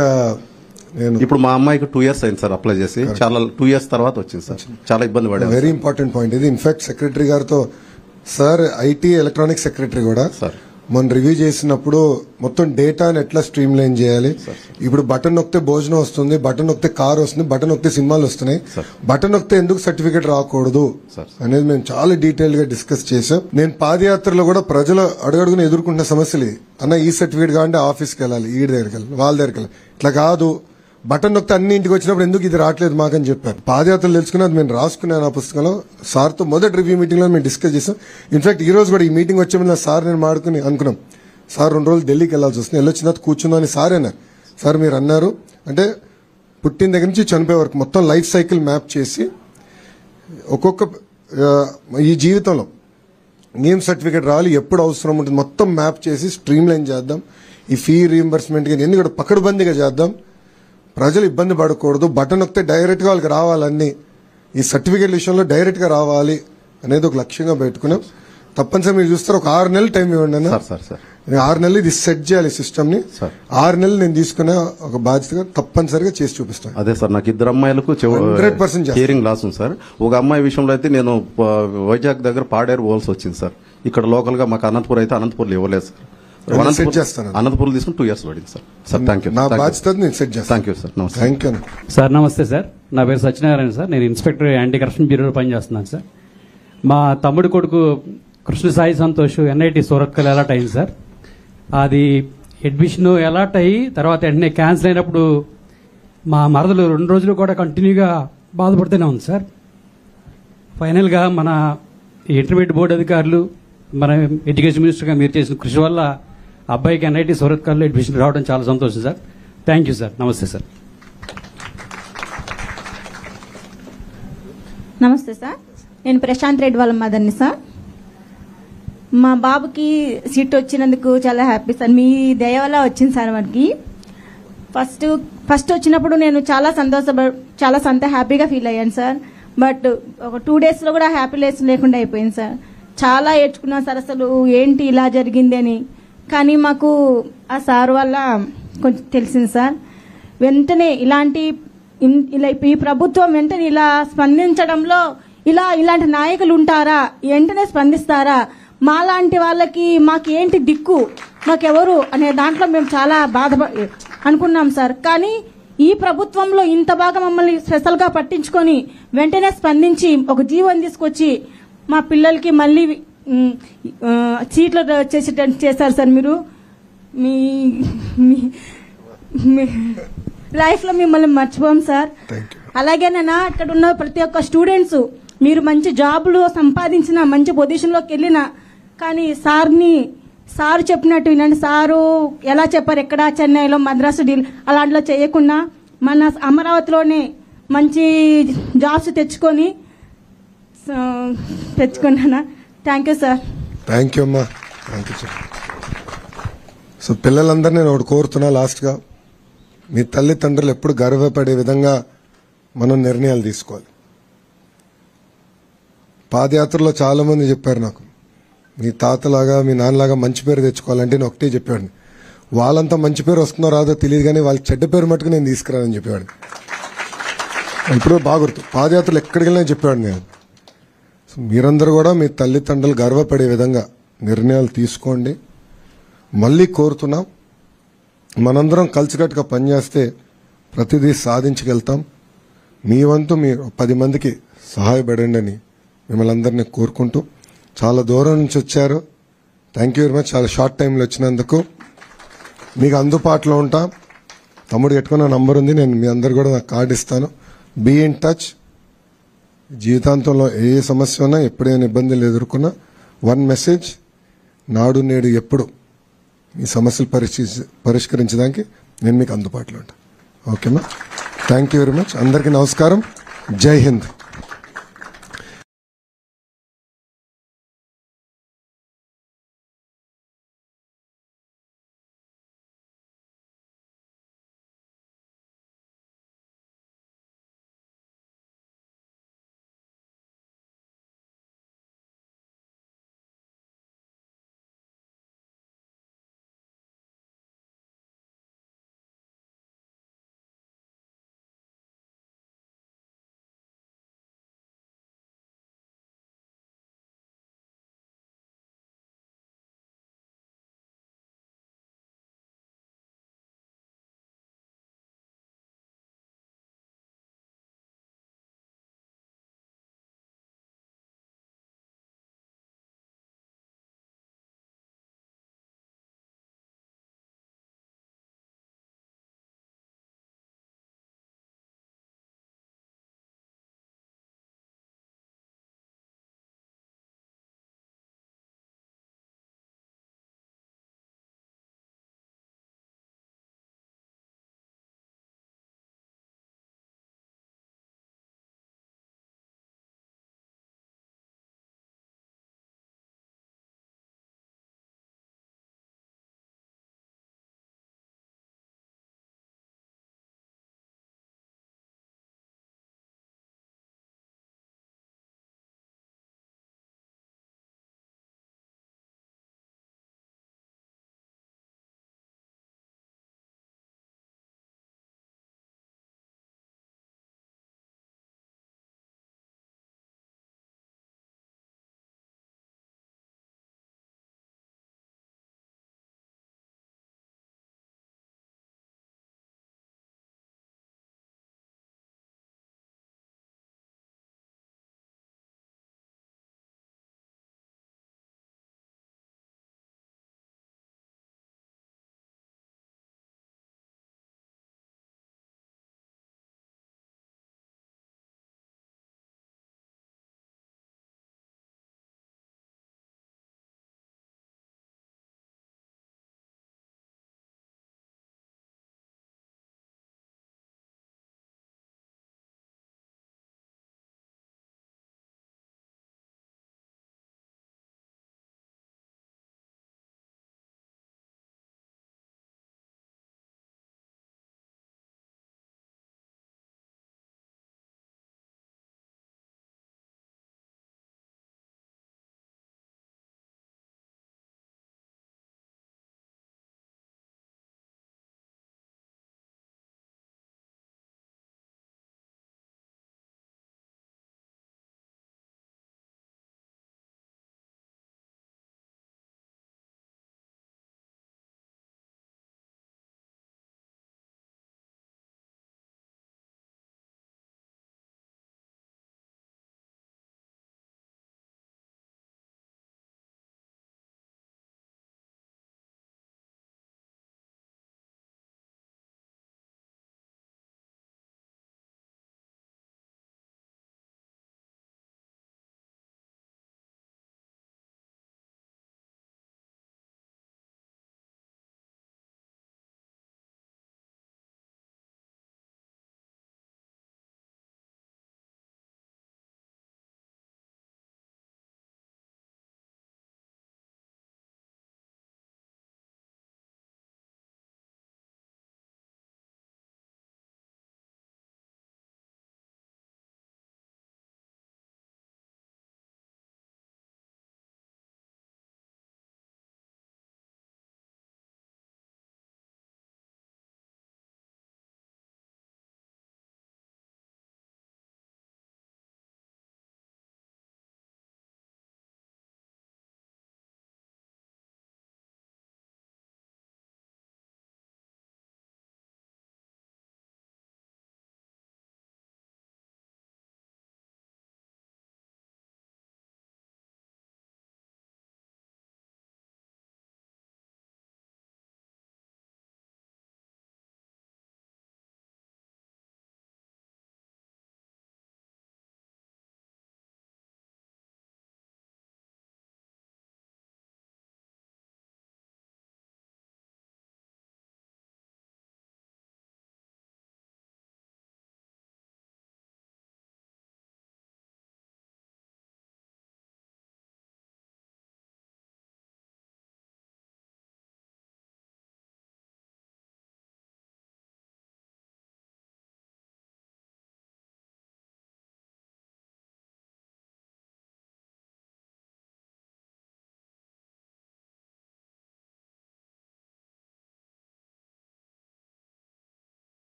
ఇప్పుడు మా అమ్మాయికి 2 years అయింది సార్ అప్లై చేసి, చాలా 2 years తర్వాత వచ్చింది సార్. చాలా ఇబ్బంది పడేది. వెరీ ఇంపార్టెంట్ పాయింట్ ఇది. ఇన్ఫాక్ట్ సెక్రటరీ గారితో సార్, ఐటీ ఎలక్ట్రానిక్స్ సెక్రటరీ కూడా మనం రివ్యూ చేసినప్పుడు మొత్తం డేటాని ఎట్లా స్ట్రీమ్ లైన్ చేయాలి. ఇప్పుడు బటన్ నొక్కితే భోజనం వస్తుంది, బటన్ నొక్కితే కార్ వస్తుంది, బటన్ నొక్కితే సినిమాలు వస్తున్నాయి, బటన్ నొక్కితే ఎందుకు సర్టిఫికేట్ రాకూడదు అనేది మేము చాలా డీటెయిల్ గా డిస్కస్ చేసాం. నేను పాదయాత్రలో కూడా ప్రజలు అడుగడుగున ఎదుర్కొంటున్న సమస్యలు ఇది. అన్న ఈ సర్టిఫికేట్ కావాలంటే ఆఫీస్కి వెళ్ళాలి, ఈ దగ్గరికి వెళ్ళాలి, వాళ్ళ దగ్గరికి వెళ్ళాలి. ఇట్లా కాదు, బటన్ నొక్కితే అన్ని ఇంటికి వచ్చినప్పుడు ఎందుకు ఇది రావట్లేదు మాకని చెప్పారు. పాదయాత్రలు తెలుసుకున్నది మేము రాసుకున్నాను ఆ పుస్తకంలో. సార్తో మొదటి రివ్యూ మీటింగ్ లో మేము డిస్కస్ చేసాం. ఇన్ఫాక్ట్ ఈ రోజు కూడా ఈ మీటింగ్ వచ్చే ముందు సార్ నేను మాడుకుని అనుకున్నాం, సార్ 2 రోజులు ఢిల్లీకి వెళ్లాల్సి వస్తుంది, వెళ్ళొచ్చిన తర్వాత కూర్చుందని సార్ అన్నారు. సార్ మీరు అన్నారు అంటే పుట్టిన దగ్గర నుంచి చనిపోయే వరకు మొత్తం లైఫ్ సైకిల్ మ్యాప్ చేసి ఒక్కొక్క ఈ జీవితంలో నేమ్ సర్టిఫికేట్ రావాలి, ఎప్పుడు అవసరం ఉంటుంది మొత్తం మ్యాప్ చేసి స్ట్రీమ్ లైన్ చేద్దాం. ఈ ఫీ రీఎంబర్స్మెంట్ ఎన్ని కూడా పకడ్బందీగా చేద్దాం. ప్రజలు ఇబ్బంది పడకూడదు, బటన్ నొక్కితే డైరెక్ట్ గా వాళ్ళకి రావాలన్నీ, ఈ సర్టిఫికేట్ విషయంలో డైరెక్ట్ గా రావాలి అనేది ఒక లక్ష్యంగా పెట్టుకున్నాం. తప్పనిసరి మీరు చూస్తారు, ఒక 6 నెలలు టైం ఇవ్వండి అన్న. 6 నెలలు ఇది సెట్ చేయాలి సిస్టమ్ ని. 6 నెలలు నేను తీసుకునే ఒక బాధ్యతగా తప్పనిసరిగా చేసి చూపిస్తాను. అదే సార్, నాకు 2 అమ్మాయిలకు 100% హియరింగ్ లాస్ ఉంది సార్. ఒక అమ్మాయి విషయంలో అయితే నేను వైజాగ్ దగ్గర పాడేరు పోవాల్సి వచ్చింది సార్. ఇక్కడ లోకల్ గా మాకు అనంతపూర్ అయితే అనంతపూర్లో ఇవ్వలేదు సార్. అనంతపూర్ తీసుకుని 2 years పడింది సార్. Sir thank you. నా బాధ్యత నేను సెట్ చేస్తాను. Thank you sir. నమస్తే. Thank you sir. నమస్తే సార్, నా పేరు సత్యనారాయణ సార్. నేను ఇన్స్పెక్టర్ యాంటీ కరప్షన్ బ్యూరోలో పనిచేస్తున్నాను సార్. మా తమ్ముడు కొడుకు కృష్ణ సాయి సంతోష్ NIT సూరత్కల్ అలాట్ అయింది సార్. అది అడ్మిషన్ అలాట్ అయ్యి తర్వాత వెంటనే క్యాన్సిల్ అయినప్పుడు మా మరదలు 2 రోజులు కూడా కంటిన్యూగా బాధపడుతూనే ఉంది సార్. ఫైనల్గా మన ఇంటర్మీడియట్ బోర్డు అధికారులు, మన ఎడ్యుకేషన్ మినిస్టర్గా మీరు చేసిన కృషి వల్ల అబ్బాయికి NIT సూరత్కల్లో అడ్మిషన్ రావడం చాలా సంతోషం సార్. Thank you sir. నమస్తే సార్. నమస్తే సార్, నేను ప్రశాంత్ రెడ్డి వాళ్ళ మదర్ని సార్. మా బాబుకి సీట్ వచ్చినందుకు చాలా హ్యాపీ సార్. మీ దయ వల్ల వచ్చింది సార్. మనకి ఫస్ట్ వచ్చినప్పుడు నేను చాలా హ్యాపీగా ఫీల్ అయ్యాను సార్. బట్ ఒక 2 daysలో కూడా హ్యాపీనెస్ లేకుండా అయిపోయింది సార్. చాలా ఏడ్చుకున్నాను సార్, అసలు ఏంటి ఇలా జరిగింది అని. కానీ మాకు ఆ సార్ వల్ల కొంచెం తెలిసింది సార్. వెంటనే ఈ ప్రభుత్వం వెంటనే ఇలా స్పందించడంలో ఇలాంటి నాయకులు ఉంటారా, వెంటనే స్పందిస్తారా, మాలాంటి వాళ్ళకి మాకేంటి దిక్కు, మాకెవరు అనే దాంట్లో మేము చాలా అనుకున్నాం సార్. కానీ ఈ ప్రభుత్వంలో ఇంత బాగా మమ్మల్ని స్పెషల్గా పట్టించుకొని వెంటనే స్పందించి ఒక జీవోని తీసుకొచ్చి మా పిల్లలకి మళ్ళీ సీట్లు చేశారు సార్. మీరు మీ లైఫ్లో మిమ్మల్ని మర్చిపోం సార్. అలాగేనా ఇక్కడ ఉన్న ప్రతి ఒక్క స్టూడెంట్స్ మీరు మంచి జాబులు సంపాదించిన, మంచి పొజిషన్లోకి వెళ్ళిన, కానీ సార్ చెప్పినట్టు వినండి. సారు ఎలా చెప్పారు, ఎక్కడ చెన్నైలో మద్రాసు డీల్ అలాంటిలో చేయకుండా మన అమరావతిలోనే మంచి జాబ్స్ తెచ్చుకున్నానా. Thank you sir. Thank you అమ్మా. Thank you sir. సో పిల్లలందరూ నేను ఒకటి కోరుతున్నా, లాస్ట్గా మీ తల్లిదండ్రులు ఎప్పుడు గర్వపడే విధంగా మనం నిర్ణయాలు తీసుకోవాలి. పాదయాత్రలో చాలా మంది చెప్పారు నాకు, మీ తాతలాగా మీ నాన్నలాగా మంచి పేరు తెచ్చుకోవాలంటే నేను ఒకటే చెప్పేవాడిని, వాళ్ళంతా మంచి పేరు వస్తుందో రాదో తెలియదు కానీ వాళ్ళకి చెడ్డ పేరు మట్టుకు నేను తీసుకురానని చెప్పేవాడిని. ఇప్పుడు బాగా గుర్తు, పాదయాత్రలు ఎక్కడికి వెళ్ళినా చెప్పేవాడిని నేను. మీరందరూ కూడా మీ తల్లిదండ్రులు గర్వపడే విధంగా నిర్ణయాలు తీసుకోండి. మళ్ళీ కోరుతున్నాం, మనందరం కలిసికట్టుగా పనిచేస్తే ప్రతిదీ సాధించగలుగుతాం. మీ వంతు మీరు 10 మందికి సహాయపడండి అని మిమ్మల్ని అందరినీ కోరుకుంటూ, చాలా దూరం నుంచి వచ్చారు, థ్యాంక్ యూ వెరీ మచ్. చాలా షార్ట్ టైంలో వచ్చినందుకు మీకు అందుబాటులో ఉంటా. తమ్ముడు పెట్టుకున్న నంబర్ ఉంది, నేను మీ అందరు కూడా నాకు కార్డు ఇస్తాను. Be in touch. జీవితాంతంలో ఏ సమస్య ఉన్నా, ఎప్పుడైనా ఇబ్బందులు ఎదుర్కొన్నా 1 మెసేజ్, నాడు నేడు ఎప్పుడు మీ సమస్యలు పరిష్కరించడానికి నేను మీకు అందుబాటులో ఉంటాను. ఓకేనా? Thank you very much. అందరికీ నమస్కారం. జై హింద్.